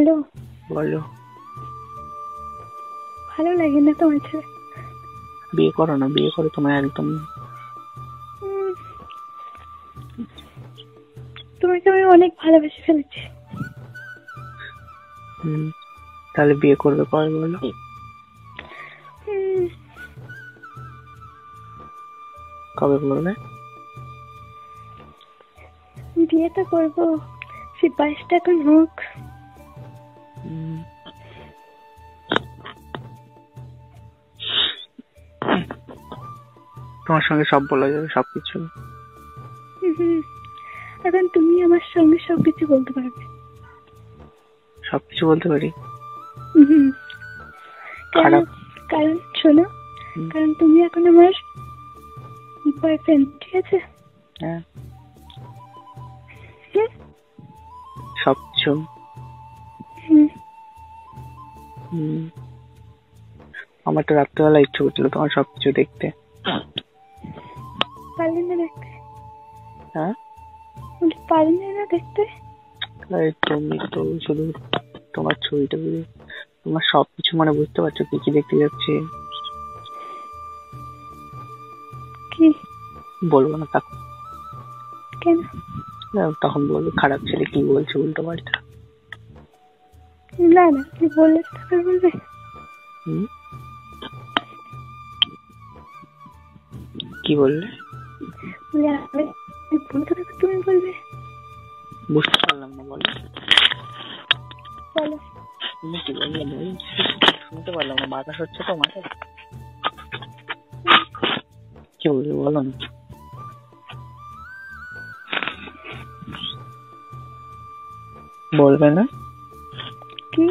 Hello, বলো। ভালো লাগে না তোমার ছেলে? বিয়ে করো না, বিয়ে করে তোমার একদম। তোমাকে আমি অনেক ভালোবেসে ফেলেছি। তাহলে বিয়ে করবে কবে বলো? কবে করবে? বিয়েটা করবো, সে 22টা এখন হোক। তোমার সঙ্গে সব বলা যাবে, সবকিছু। এখন তুমি আমার সঙ্গে সবকিছু বলতে পারবে। সবকিছু বলতে পারি? কারণ শোনো, কারণ তুমি এখন আমার বয়ফ্রেন্ড, ঠিক আছে? হ্যাঁ, সবকিছু। আমার তো রাত্রেবেলা ইচ্ছে করছিল তোমার সবকিছু দেখতে। পারলেন না দেখতে? হ্যাঁ, পারলেন না দেখতে? তুমি তো শুধু তোমার ছবিটা, তোমার সবকিছু মানে বুঝতে পারছো কি কি দেখতে যাচ্ছে। কি বলবো না তখন? কেন? তখন বলবে খারাপ ছেলে কি বলছে উল্টো পাল্টা। না না, কি বললে তারপর বলবে? কি বললে? তুমি বলবে। বুঝতে পারলাম না, বলো। বলো, তুমি কি বললে? শুনতে পারলাম না, বাতাস হচ্ছে তো মাথায়। কি বলবে বলো না? বলবে না? কি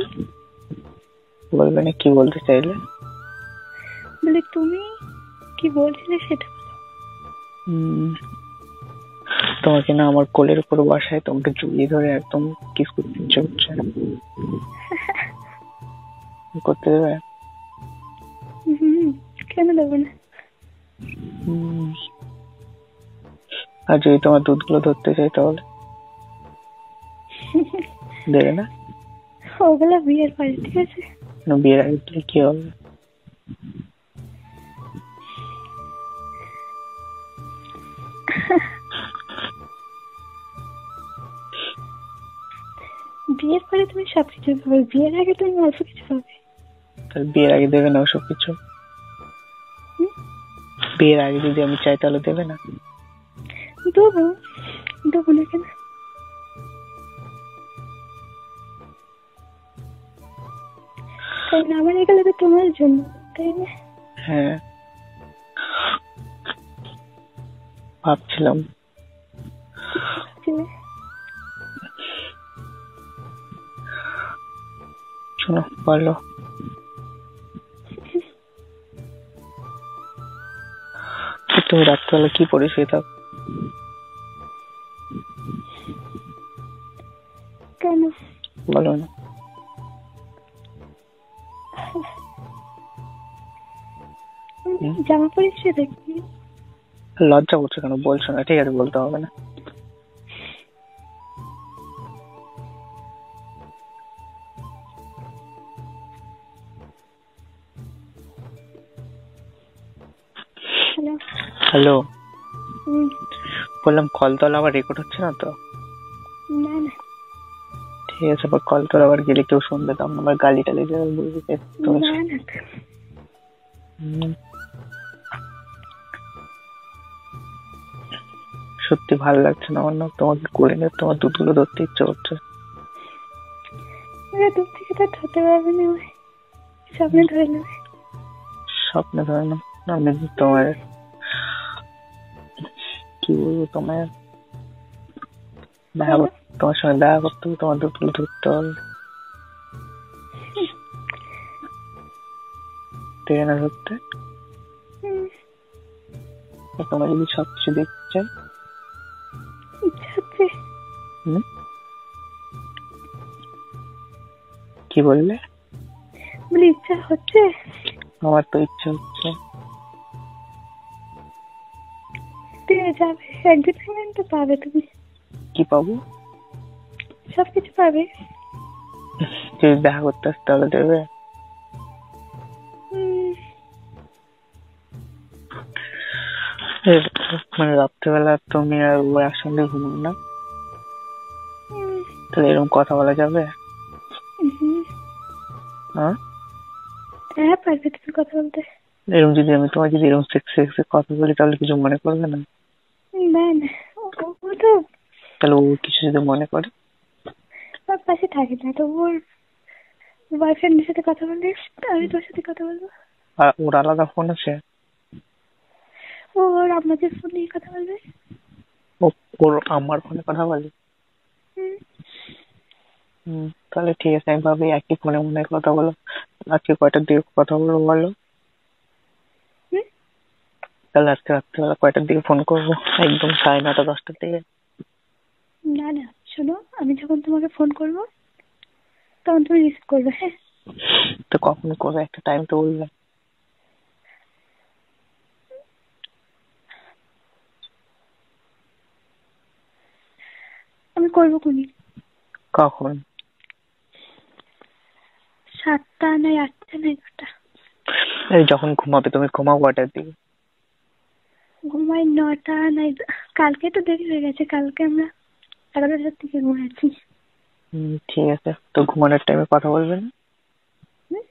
বলবে না? কি বলতে চাইলে? বলে তুমি কি বলছিলে সেটা। তোমাকে না আমার কোলের উপর বসায় তোমাকে জড়িয়ে ধরে একদম কিস করতে ইচ্ছে করছে। করতে দেবে? কেন দেবো না? আর যদি তোমার দুধগুলো ধরতে চাই তাহলে দেবে না? ওগুলো বিয়ের পরে, ঠিক আছে? বিয়ের আগে দিলে কি হবে? বিয়ের পরে তুমি সবকিছু পাবে, বিয়ের আগে তুমি অল্প কিছু পাবে। তাহলে বিয়ের আগে দেবে না ওসব কিছু? বিয়ের আগে যদি আমি চাই তাহলে দেবে না? দেবো, দেবো না কেন? কারণ আমার এগুলো তো তোমার জন্য, তাই না? হ্যাঁ, ভাবছিলাম। শোনো, বলো। তুমি রাত্রেবেলা কি পরে শুয়ে থাক? কেন বলো না। জামা পরে শুয়ে থাকি? লজ্জা করছো কেন? বলছো না, ঠিক আছে, বলতে হবে না। হ্যালো, বললাম কলতলা আবার রেকর্ড হচ্ছে না তো? না না, ঠিক আছে, আবার কলতলা আবার গেলে কেউ শুনবে, তখন আবার গালি টালি দেবে, বুঝবে তুমি। সত্যি ভালো লাগছে না আমার, না তোমাকে করে নিয়ে তোমার দুধগুলো ধরতে ইচ্ছে করছে। দূর থেকে তো ধরতে পারবে না, স্বপ্নে ধরে নেবে। স্বপ্নে ধরে না? আমি তোমার কি বলবো, তোমার তোমার সঙ্গে দেখা করতে হবে, তোমার দুধগুলো ধরতে হবে। দেবে না ধরতে? তোমার যদি সবকিছু দেখতে চাই? কি বললে? বলে ইচ্ছা হচ্ছে। আমার তো ইচ্ছা হচ্ছে। যাবে একদিন তো পাবে তুমি। কি পাবো? সবকিছু পাবে। যদি দেখা করতে আসতে তাহলে দেবে? উম, মানে রাত্রেবেলা তুমি আর ও একসঙ্গে ঘুমাও না? উম, তাহলে এরকম কথা বলা যাবে? হুম। হ্যাঁ, হ্যাঁ, পারবে তুমি কথা বলতে। এরকম যদি আমি তোমার যদি এরকম সেক্সি সেক্সি কথা বলি তাহলে কিছু মনে করবে না? না না, ও তো তাহলে ও কিছু যদি মনে করে? ওর পাশে থাকে না, তো ওর বয়ফ্রেন্ডের সাথে কথা বললে আমি তোর সাথে কথা বলবো। আর ওর আলাদা ফোন আছে? ও ওর আমাদের ফোন নিয়ে কথা বলবে। ও ওর আমার ফোনে কথা বলে? হুম। তাহলে ঠিক আছে, আমি ভাবি একই ফোনে মনে হয় কথা বলো। আজকে কয়টার দিকে কথা বলবো বলো? হুম? তাহলে আজকে রাত্রিবেলা কয়টার দিকে ফোন করবো? একদম 9:30 10টার দিকে? না না, শোনো, আমি যখন তোমাকে ফোন করবো তখন তুমি রিসিভ করবে, হ্যাঁ? তো কখন করবে একটা টাইম তো বলবে। আমি করবো কোনি। কখন? 7টা নয় 8টা নয় 9টা। এই যখন ঘুমাবে, তুমি ঘুমাও কয়টার দিকে? ঘুমাই 9টা নয়। কালকে তো দেরি হয়ে গেছে, কালকে আমরা 11টার থেকে ঘুমাচ্ছি। ঠিক আছে, তো ঘুমানোর টাইমে কথা বলবে না? হুম?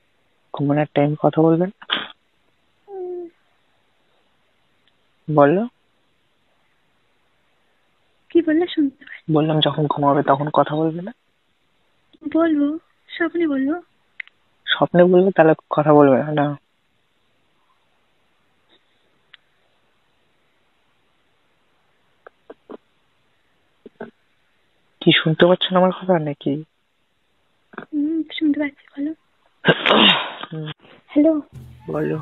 ঘুমানোর টাইমে কথা বলবে না? উম, বললো। কি বললে শুনতে পাই? বললাম যখন ঘুমাবে তখন কথা বলবে না? বলবো, স্বপ্নে বলবো। স্বপ্নে বলবে, তাহলে কথা বলবে না না? কি শুনতে পাচ্ছ না আমার কথা নাকি? শুনতে পাচ্ছি, বলো। হুম, হ্যালো। বলো।